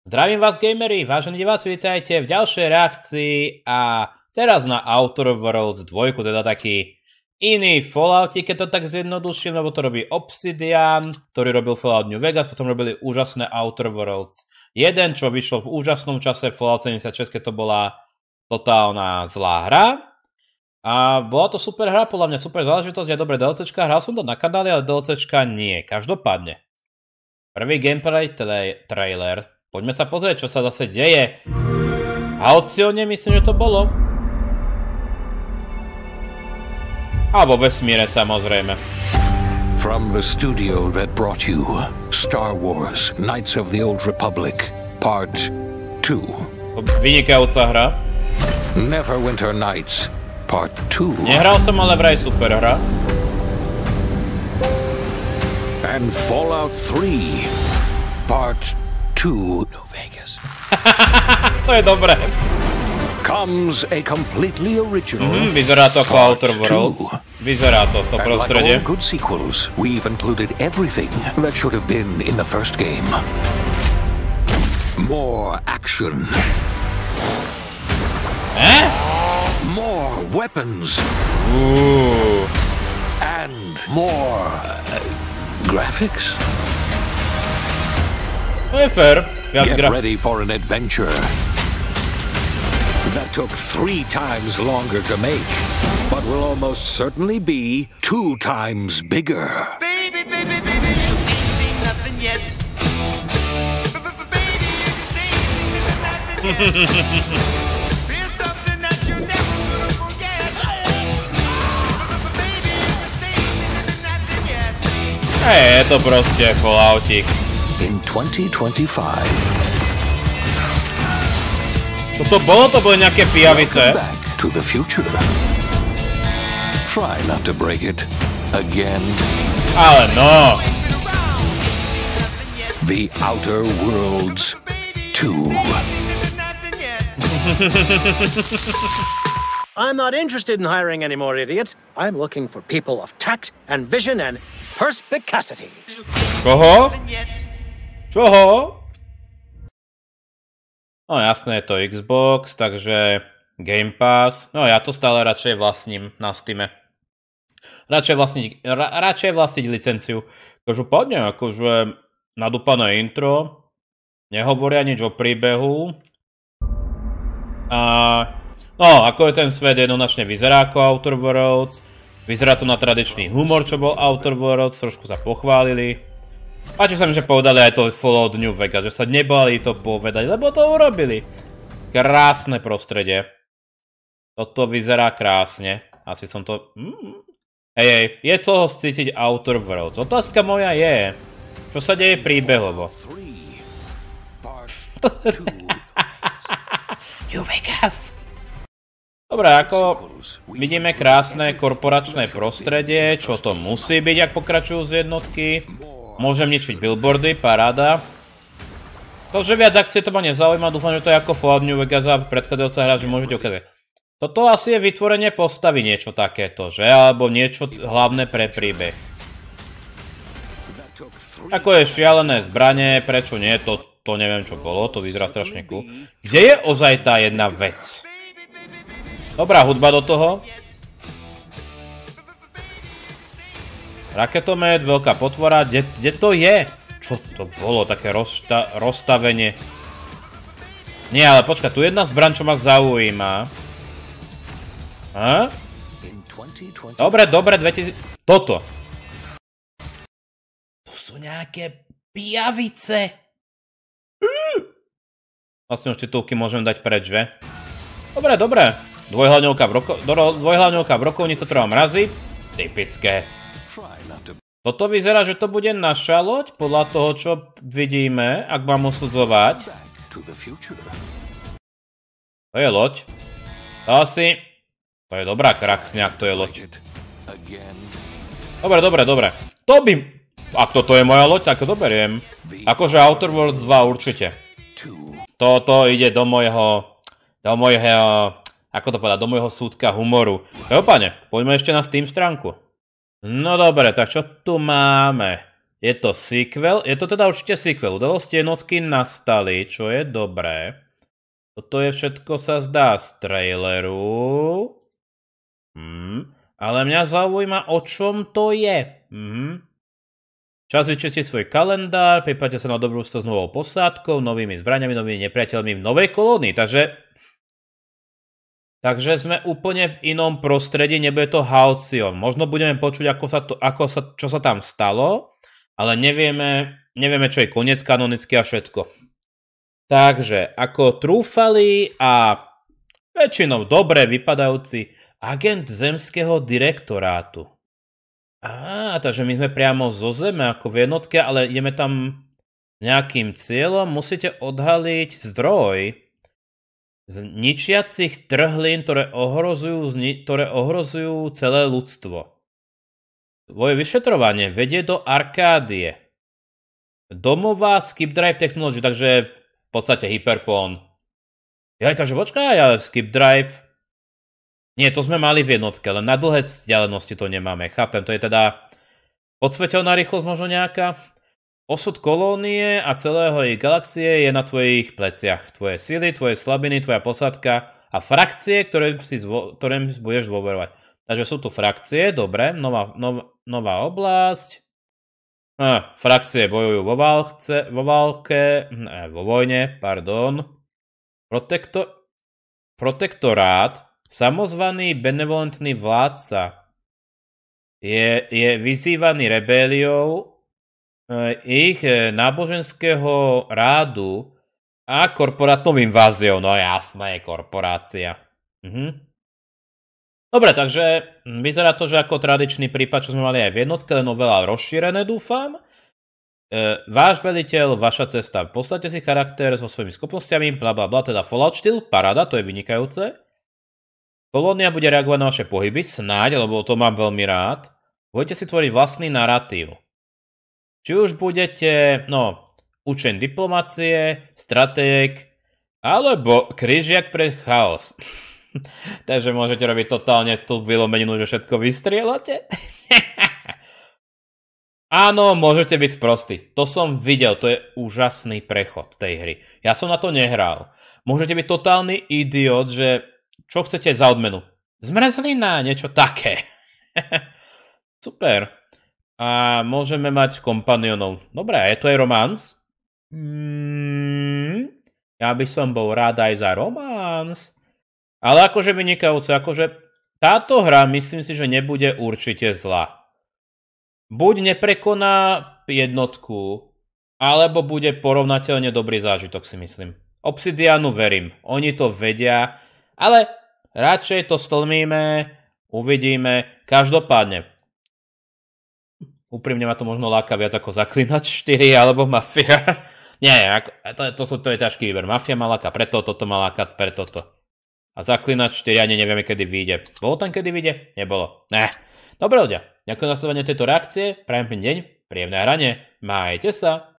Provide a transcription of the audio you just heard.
Zdravím vás gamery, vážení diváci, vítajte v ďalšej reakcii a teraz na Outer Worlds 2, teda taký iný Fallout, keď to tak zjednoduším, lebo to robí Obsidian, ktorý robil Fallout New Vegas, potom robili úžasné Outer Worlds 1, čo vyšlo v úžasnom čase, Fallout 76, keď to bola totálna zlá hra. A bola to super hra, podľa mňa super záležitosť, je dobré DLCčka, hral som to na kanále, ale DLCčka nie. Každopádne, prvý gameplay trailer. Poďme sa pozrieť, čo sa zase deje. Halcyone, myslím, že to bolo. A vo vesmíre, samozrejme. From the studio that brought you Star Wars Knights of the Old Republic Part 2. Vynikajúca hra. Neverwinter Nights Part 2. Nehral som, ale vraj super hra. And Fallout 3 Part 2. New Vegas. To je dobré. Comes a completely original. Vyzerá to ako Outer Worlds. Vyzerá to prostredie. Like all good sequels, we've included everything that should have been in the first game. More action. More weapons. And more graphics. To je fair. Get ready for an adventure that took 3 times longer to make, but will almost certainly be 2 times bigger. Baby, baby, baby, you ain't seen nothing yet. Baby, you just ain't seen nothing yet. It's something that you never gonna forget. Baby, you just ain't seen nothing yet. Je to proste Falloutik. In 2025. To boli nejaké pijavice. Welcome back to the future. Try not to break it again. Ale no. The Outer Worlds 2. I'm not interested in hiring any more idiots. I'm looking for people of tact and vision and perspicacity. Koho? Čoho? No jasné, je to Xbox, takže Game Pass. No ja to stále radšej vlastním na Steame. Radšej vlastniť licenciu. Každopádne, akože nadúpané intro, nehovoria nič o príbehu. A no, ako je ten svet, jednoznačne vyzerá ako Outer Worlds. Vyzerá to na tradičný humor, čo bol Outer Worlds, trošku sa pochválili. Páči sa mi, že povedali aj to Fallout New Vegas, že sa nebali to povedať, lebo to urobili. Krásne prostredie. Toto vyzerá krásne. Asi som to... Hej, je z toho cítiť Outer Worlds. Otázka moja je, čo sa deje príbehovo. New Vegas. Dobre, ako vidíme krásne korporačné prostredie, čo to musí byť, ak pokračujú z jednotky. Môžem ničiť billboardy, paráda. To, že viac akcie to ma nezaujíma, dúfam, že to je ako Fallout New Vegas a predchádzajúca hra, že môžete ukázať. Toto asi je vytvorenie postavy niečo takéto, že? Alebo niečo hlavné pre príbeh. Ako je šialené zbranie, prečo nie, to neviem čo bolo, to vyzerá strašne cool. Kde je ozaj tá jedna vec? Dobrá hudba do toho. Raketomet, veľká potvora, kde to je? Čo to bolo, také rozstavenie? Nie, ale počkaj, tu jedna zbraň, čo ma zaujíma. Dobre, 2000... Toto. To sú nejaké pijavice. Vlastne už titulky môžem dať preč, že? Dobre. Dvojhlavňovka brokovnica, ktorá mrazí. Typické. Toto vyzerá, že to bude naša loď, podľa toho, čo vidíme, ak mám usudzovať. To je loď. To je dobrá kraksňa, ak to je loď. Dobre. To by... Ak toto je moja loď, tak to beriem. Akože Outer Worlds 2 určite. Toto ide do môjho... Ako to povedať? Do môjho súdka humoru. Opane, poďme ešte na Steam stránku. No dobre, tak čo tu máme? Je to sequel, je to teda určite sequel. Udalosti jednotky nastali, čo je dobré. Toto je všetko sa zdá z traileru. Ale mňa zaujíma, o čom to je. Čas vyčistiť svoj kalendár, pripravte sa na dobrústvo s novou posádkou, novými zbraňami, novými nepriateľmi v novej kolónii. Takže sme úplne v inom prostredí, nebude to Halcyon. Možno budeme počuť, čo sa tam stalo, ale nevieme, čo je koniec kanonicky a všetko. Takže, ako trúfali a väčšinou dobre vypadajúci agent zemského direktorátu. Takže my sme priamo zo zeme ako v jednotke, ale ideme tam nejakým cieľom. Musíte odhaliť zdroj z ničiacich trhlín, ktoré ohrozujú celé ľudstvo. Tvoje vyšetrovanie vedie do Arkádie. Domová Skip Drive Technology, takže v podstate Hyperpon. Takže počkaj, Skip Drive. Nie, to sme mali v jednotke, ale na dlhé vzdialenosti to nemáme. Chápem, to je teda podsvetelná rýchlosť možno nejaká. Osud kolónie a celého jej galaxie je na tvojich pleciach. Tvoje sily, tvoje slabiny, tvoja posádka a frakcie, ktorým budeš dôverovať. Takže sú tu frakcie, dobre, nová oblasť. Frakcie bojujú vo vojne, pardon. Protektorát, samozvaný benevolentný vládca, je vyzývaný rebéliou ich náboženského rádu a korporátnou inváziou. No jasné, korporácia. Dobre, takže vyzerá to, že ako tradičný prípad, čo sme mali aj v jednotke, len oveľa rozšírené, dúfam. Váš veliteľ, vaša cesta. Postavte si charakter so svojimi schopnosťami, blablabla, teda Fallout štýl, paráda, to je vynikajúce. Kolónia bude reagovať na vaše pohyby, snáď, lebo to mám veľmi rád. Budete si tvoriť vlastný narratív. Či už budete, učeň diplomácie, stratég, alebo križiak pre chaos. Takže môžete robiť totálne tú vylomeninu, že všetko vystrieľate. Áno, môžete byť sprostí. To som videl, to je úžasný prechod tej hry. Ja som na to nehral. Môžete byť totálny idiot, že čo chcete za odmenu? Zmrzlina, niečo také. Super. A môžeme mať kompanionov. Dobre, je to aj romans? Ja by som bol rád aj za romans. Ale akože vynikajúce, táto hra myslím si, že nebude určite zlá. Buď neprekoná jednotku, alebo bude porovnateľne dobrý zážitok, si myslím. Obsidianu verím, oni to vedia, ale radšej to stlmíme, uvidíme, každopádne. Úprimne ma to možno láka viac ako Zaklinač 4 alebo Mafia. Nie, to je ťažký výber. Mafia ma láka preto, toto ma láka pre toto. A Zaklinač 4 ani nevieme, kedy vyjde. Bolo tam, kedy vyjde? Nebolo. Dobre ľudia, ďakujem za sledovanie tejto reakcie, prajem deň, príjemné hranie, majte sa.